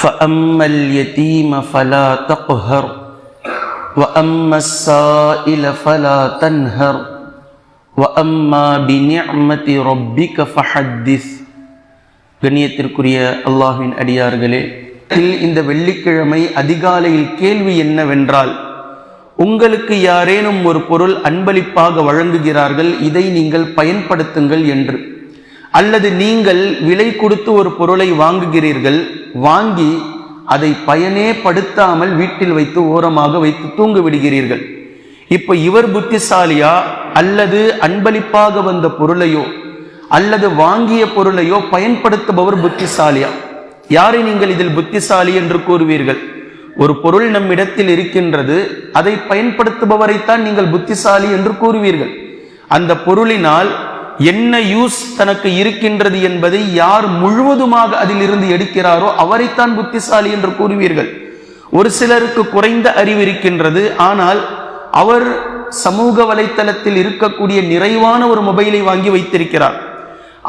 فَأَمَّا الْيَتِيمَ فَلَا تَقْهَرْ وَأَمَّا السَّائِلَ فَلَا تَنْهَرْ وَأَمَّا بِنِعْمَةِ رَبِّكَ فَحَدِّثْ. கண்ணியத்திற்குரிய அல்லாஹ்வின் அடியார்களே, இந்த வெள்ளிக்கிழமை அதிகாலையில் கேள்வி என்னவென்றால், உங்களுக்கு யாரேனும் ஒரு பொருள் அன்பளிப்பாக வழங்குகிறார்கள், இதை நீங்கள் பயன்படுத்துங்கள் என்று. அல்லது நீங்கள் விலை கொடுத்து ஒரு பொருளை வாங்குகிறீர்கள், வாங்கி அதை பயனே படுத்தாமல் வீட்டில் வைத்து ஓரமாக வைத்து தூங்க விடுகிறீர்கள். இப்ப இவர் புத்திசாலியா, அல்லது அன்பளிப்பாக வந்த பொருளையோ அல்லது வாங்கிய பொருளையோ பயன்படுத்துபவர் புத்திசாலியா? யாரை நீங்கள் இதில் புத்திசாலி என்று கூறுவீர்கள்? ஒரு பொருள் நம்மிடத்தில் இருக்கின்றது, அதை பயன்படுத்துபவரைத்தான் நீங்கள் புத்திசாலி என்று கூறுவீர்கள். அந்த பொருளினால் என்ன யூஸ் தனக்கு இருக்கின்றது என்பதை யார் முழுவதுமாக அதில் இருந்து எடுக்கிறாரோ அவரைத்தான் புத்திசாலி என்று கூறுவீர்கள். ஒரு சிலருக்கு குறைந்த அறிவு இருக்கின்றது, ஆனால் அவர் சமூக வலைத்தளத்தில் இருக்கக்கூடிய நிறைவான ஒரு மொபைலை வாங்கி வைத்திருக்கிறார்.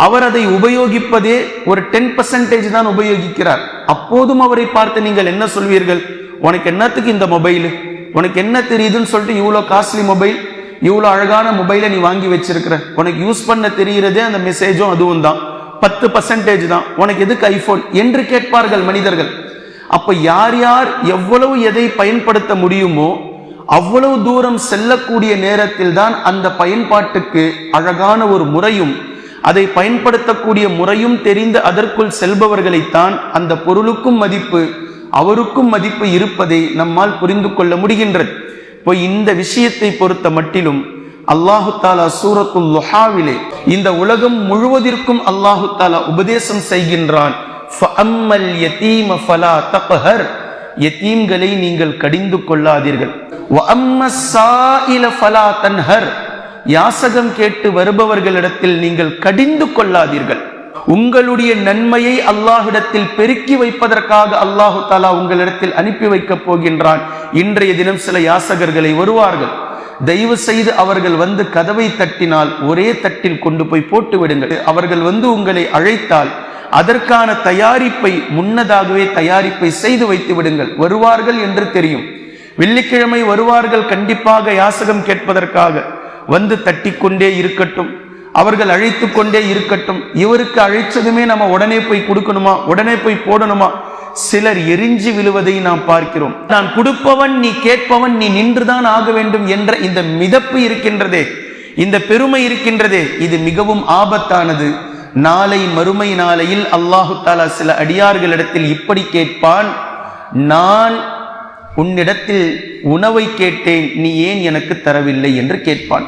அவர் அதை உபயோகிப்பதே ஒரு 10% தான் உபயோகிக்கிறார். அப்போதும் அவரை பார்த்து நீங்கள் என்ன சொல்வீர்கள்? உனக்கு என்னத்துக்கு இந்த மொபைல், உனக்கு என்ன தெரியுதுன்னு சொல்லிட்டு இவ்வளோ காஸ்ட்லி மொபைல், இவ்வளோ அழகான மொபைலை நீ வாங்கி வச்சிருக்கிற, உனக்கு யூஸ் பண்ண தெரிகிறதே அந்த மெசேஜும் அதுவும் தான், 10% தான், உனக்கு எதுக்கு ஐபோன் என்று கேட்பார்கள் மனிதர்கள். அப்ப யார் யார் எவ்வளவு எதை பயன்படுத்த முடியுமோ அவ்வளவு தூரம் செல்லக்கூடிய நேரத்தில் தான் அந்த பயன்பாட்டுக்கு அழகான ஒரு முறையும் அதை பயன்படுத்தக்கூடிய முறையும் தெரிந்து அதற்குள் செல்பவர்களைத்தான் அந்த பொருளுக்கும் மதிப்பு, அவருக்கும் மதிப்பு இருப்பதை நம்மால் புரிந்து கொள்ள முடிகின்றது. இப்போ இந்த விஷயத்தை பொறுத்த மட்டிலும் அல்லாஹு தாலா சூரத்துல் லுஹாவிலே இந்த உலகம் முழுவதற்கும் அல்லாஹு தாலா உபதேசம் செய்கின்றான். ஃபஅம்மல் யதீம ஃபலா தக்ஹர், யதீம்களை நீங்கள் கடிந்து கொள்ளாதீர்கள். வஅம்மஸ் ஸாயில ஃபலா தன்ஹர், யாசகம் கேட்டு வருபவர்களிடத்தில் நீங்கள் கடிந்து கொள்ளாதீர்கள். உங்களுடைய நன்மையை அல்லாஹ்விடத்தில் பெருக்கி வைப்பதற்காக அல்லாஹு தாலா உங்களிடத்தில் அனுப்பி வைக்கப் போகின்றான். இன்றைய தினம் சில யாசகர்களை வருவார்கள், தயவு செய்து அவர்கள் வந்து கதவை தட்டினால் ஒரே தட்டில் கொண்டு போய் போட்டு விடுங்கள். அவர்கள் வந்து உங்களை அழைத்தால் அதற்கான தயாரிப்பை முன்னதாகவே தயாரிப்பை செய்து வைத்து விடுங்கள். வருவார்கள் என்று தெரியும், வெள்ளிக்கிழமை வருவார்கள், கண்டிப்பாக யாசகம் கேட்பதற்காக வந்து தட்டி கொண்டே இருக்கட்டும், அவர்கள் அழைத்து கொண்டே இருக்கட்டும். இவருக்கு அழைச்சதுமே நம்ம உடனே போய் கொடுக்கணுமா, உடனே போய் போடணுமா? சிலர் எரிஞ்சு விழுவதை நாம் பார்க்கிறோம். நான் கொடுப்பவன், நீ கேட்பவன், நீ நின்றுதான் ஆக வேண்டும் என்ற இந்த மிதப்பு இருக்கின்றதே, இந்த பெருமை இருக்கின்றதே, இது மிகவும் ஆபத்தானது. நாளை மறுமை நாளையில் அல்லாஹு தாலா சில அடியார்களிடத்தில் இப்படி கேட்பான், நான் உன்னிடத்தில் உணவை கேட்டேன், நீ ஏன் எனக்கு தரவில்லை என்று கேட்பான்.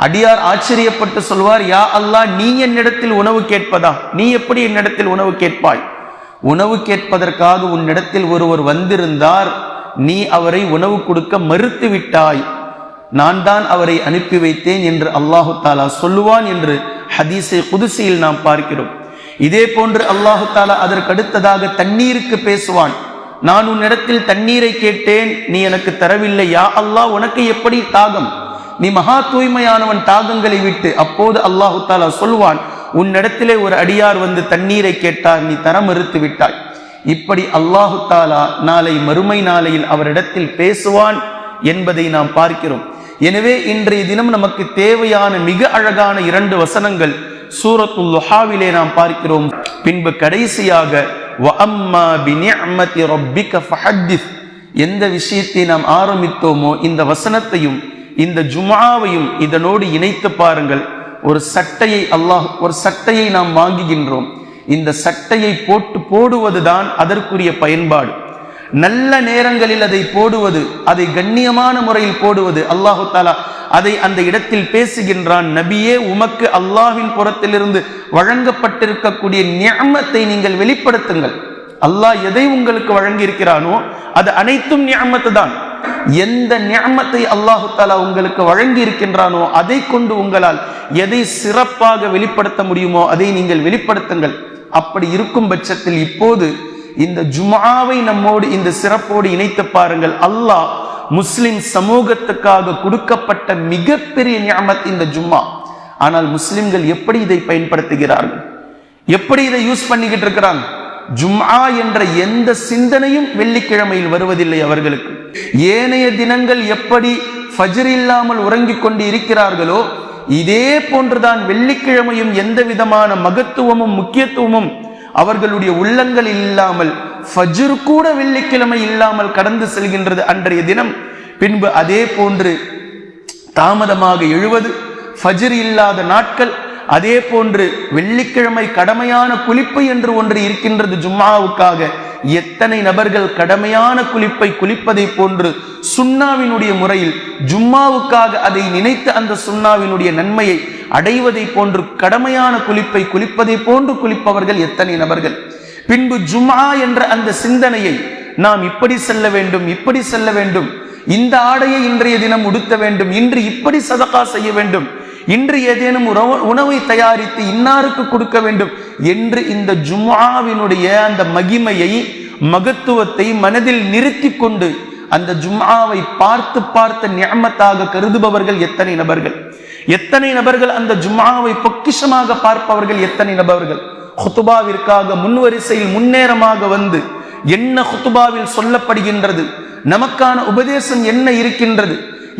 அடியார் ஆச்சரியப்பட்டு சொல்வார், யா அல்லாஹ், நீ என்னிடத்தில் உணவு கேட்பதா? நீ எப்படி என்னிடத்தில் உணவு கேட்பாய்? உணவு கேட்பதற்காக உன்னிடத்தில் ஒருவர் வந்திருந்தார், நீ அவரை உணவு கொடுக்க மறுத்து விட்டாய், நான் தான் அவரை அனுப்பி வைத்தேன் என்று அல்லாஹு தாலா சொல்லுவான் என்று ஹதீஸை குதுசியில் நாம் பார்க்கிறோம். இதே போன்று அல்லாஹு தாலா அதற்கு அடுத்ததாக தண்ணீருக்கு பேசுவான். நான் உன்னிடத்தில் தண்ணீரை கேட்டேன், நீ எனக்கு தரவில்லை, யா அல்லாஹ், உனக்கு எப்படி தாகம்? நீ மகா தூய்மையானவன் தாகங்களை விட்டு. அப்போது அல்லாஹு தாலா சொல்வான், உன்னிடத்திலே ஒரு அடியார் வந்து தண்ணீரை கேட்டார், நீ தர மறுத்து விட்டாய். இப்படி அல்லாஹு தாலா நாளை மறுமை நாளையில் அவரிடத்தில் பேசுவான் என்பதை நாம் பார்க்கிறோம். எனவே இன்றைய தினம் நமக்கு தேவையான மிக அழகான 2 வசனங்கள் சூரத்துல் லுஹாவிலே நாம் பார்க்கிறோம். பின்பு கடைசியாக வஅம்மா பினிஅமதி ரப்பிக ஃபஹத்திஸ், எந்த விஷயத்தை நாம் ஆரம்பித்தோமோ இந்த வசனத்தையும் இந்த ஜும்ஆவையும் இதனோடு இணைத்து பாருங்கள். ஒரு சட்டையை நாம் வாங்குகின்றோம், இந்த சட்டையை போடுவதுதான் அதற்குரிய பயன்பாடு. நல்ல நேரங்களில் அதை போடுவது, அதை கண்ணியமான முறையில் போடுவது. அல்லாஹு தாலா அதை அந்த இடத்தில் பேசுகின்றான், நபியே, உமக்கு அல்லாஹ்வின் புறத்திலிருந்து வழங்கப்பட்டிருக்கக்கூடிய நிஅமத்தை நீங்கள் வெளிப்படுத்துங்கள். அல்லாஹ் எதை உங்களுக்கு வழங்கி இருக்கிறானோ அது அனைத்தும் நிஅமத்து தான். எந்த நிஅமத்தை அல்லாஹு தாலா உங்களுக்கு வழங்கி இருக்கின்றானோ அதை கொண்டு உங்களால் எதை சிறப்பாக வெளிப்படுத்த முடியுமோ அதை நீங்கள் வெளிப்படுத்துங்கள். அப்படி இருக்கும் பட்சத்தில் இப்போது இந்த ஜும்ஆவை நம்மோடு இந்த சிறப்போடு இணைத்து பாருங்கள். அல்லாஹ் முஸ்லிம் சமூகத்துக்காக கொடுக்கப்பட்ட மிகப்பெரிய நிஅமத் இந்த ஜும்ஆ. ஆனால் முஸ்லிம்கள் எப்படி இதை பயன்படுத்துகிறார்கள், எப்படி இதை யூஸ் பண்ணிக்கிட்டு இருக்கிறாங்க? ஜும்ஆ என்ற எந்த சிந்தனையும் வெள்ளிக்கிழமையில் வருவதில்லை அவர்களுக்கு. ஏனைய தினங்கள் எப்படி ஃபஜ்ர் இல்லாமல் உறங்கிக் கொண்டு இருக்கிறார்களோ இதே போன்றுதான் வெள்ளிக்கிழமையும் எந்த விதமான மகத்துவமும் முக்கியத்துவமும் அவர்களுடைய உள்ளங்களில் இல்லாமல் ஃபஜ்ர் கூட வெள்ளிக்கிழமை இல்லாமல் கடந்து செல்கின்றது அன்றைய தினம். பின்பு அதே போன்று தாமதமாக எழுவது, ஃபஜ்ர் இல்லாத நாட்கள், அதே போன்று வெள்ளிக்கிழமை கடமையான குளிப்பு என்று ஒன்று இருக்கின்றது ஜும்ஆவுக்காக. எத்தனை நபர்கள் கடமையான குளிப்பை குளிப்பதை போன்று சுன்னாவினுடைய முறையில் ஜும்மாவுக்காக அதை நினைத்து அந்த சுன்னாவினுடைய நன்மையை அடைவதை போன்று கடமையான குளிப்பை குளிப்பதை போன்று குளிப்பவர்கள் எத்தனை நபர்கள். பின்பு ஜும்ஆ என்ற அந்த சிந்தனையை நாம் இப்படி செல்ல வேண்டும், இப்படி செல்ல வேண்டும், இந்த ஆடையை இன்றைய தினம் உடுத்த வேண்டும், இன்று இப்படி சதகா செய்ய வேண்டும், இன்று ஏதேனும் உணவை தயாரித்து இன்னாருக்கு கொடுக்க வேண்டும் என்று இந்த ஜும்ஆவினுடைய அந்த மகிமையை மகத்துவத்தை மனதில் நிறுத்தி கொண்டு அந்த ஜும்ஆவை பார்த்து பார்த்து நிஅமத்தாக கருதுபவர்கள் எத்தனை நபர்கள். எத்தனை நபர்கள் அந்த ஜும்ஆவை பொக்கிஷமாக பார்ப்பவர்கள் எத்தனை நபர்கள். ஹுதுபாவிற்காக முன்வரிசையில் முன்னேறமாக வந்து என்ன ஹுதுபாவில் சொல்லப்படுகின்றது, நமக்கான உபதேசம் என்ன இருக்கின்றது,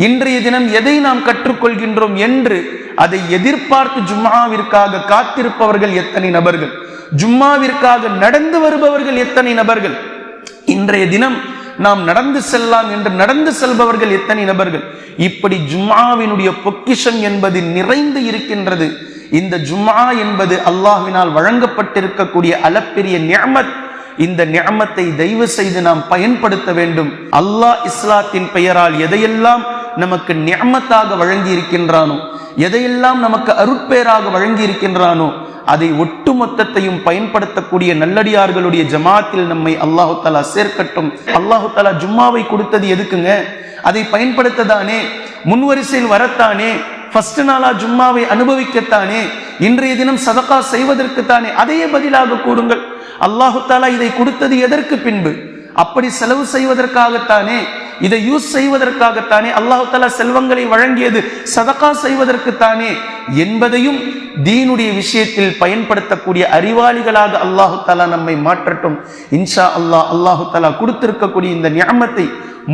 இன்றைய தினம் எதை நாம் கற்றுக்கொள்கின்றோம் என்று அதை எதிர்பார்த்து ஜும்ஆவிற்காக காத்திருப்பவர்கள் எத்தனை நபர்கள். ஜும்மாவிற்காக நடந்து வருபவர்கள் எத்தனை நபர்கள். இன்றைய தினம் நாம் நடந்து செல்லலாம் என்று நடந்து செல்பவர்கள் எத்தனை நபர்கள். இப்படி ஜும்ஆவினுடைய பொக்கிஷம் என்பது நிறைந்து இருக்கின்றது. இந்த ஜும்ஆ என்பது அல்லாஹ்வினால் வழங்கப்பட்டிருக்கக்கூடிய அளப்பெரிய நிஅமத். இந்த நிஅமத்தை தயவு செய்து நாம் பயன்படுத்த வேண்டும். அல்லாஹ் இஸ்லாத்தின் பெயரால் எதையெல்லாம் நமக்கு நிஅமத்தாக வழங்கி இருக்கின்றானோ, எதையெல்லாம் நமக்கு அருட்பேராக வழங்கி இருக்கின்றானோ அதை ஒட்டுமொத்தத்தையும் பயன்படுத்தக்கூடிய நல்லடியார்களுடைய ஜமாத்தில் நம்மை அல்லாஹு தஆலா சேர்க்கட்டும். அல்லாஹு தஆலா ஜும்மாவை கொடுத்தது எதுக்குங்க? அதை பயன்படுத்ததானே, முன்வரிசையில் வரத்தானே, ஃபர்ஸ்ட் நாளா ஜும்மாவை அனுபவிக்கத்தானே, இன்றைய தினம் சதகா செய்வதற்குத்தானே. அதையே பதிலாக கூறுங்கள். அல்லாஹு தஆலா இதை கொடுத்தது எதற்கு? பின்பு அப்படி செலவு செய்வதற்காகத்தானே, இதை யூஸ் செய்வதற்காகத்தானே அல்லாஹு தஆலா செல்வங்களை வழங்கியது, சதகா செய்வதற்குத்தானே என்பதையும் தீனுடைய விஷயத்தில் பயன்படுத்தக்கூடிய அறிவாளிகளாக அல்லாஹு தஆலா நம்மை மாற்றட்டும். இன்ஷா அல்லாஹ். அல்லாஹு தஆலா கொடுத்திருக்கக்கூடிய இந்த நிஅமத்தை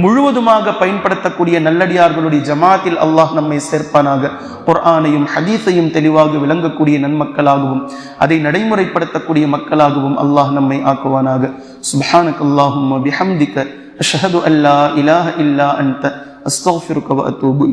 முழுவதுமாக பயன்படுத்தக்கூடிய நல்லடியார்களுடைய ஜமாத்தில் அல்லாஹ் நம்மை சேர்ப்பானாக. குர்ஆனையும் ஹதீஸையும் தெளிவாக விளங்கக்கூடிய நன்மக்களாகவும் அதை நடைமுறைப்படுத்தக்கூடிய மக்களாகவும் அல்லாஹ் நம்மை ஆக்குவானாக. சுப்ஹானக்கல்லாஹும்ம பிஹம்திக அஷ்ஹது அல்லா இலாஹ இல்லா அன்த அஸ்தக்ஃபிருக வ அத்தூபு இலைக்.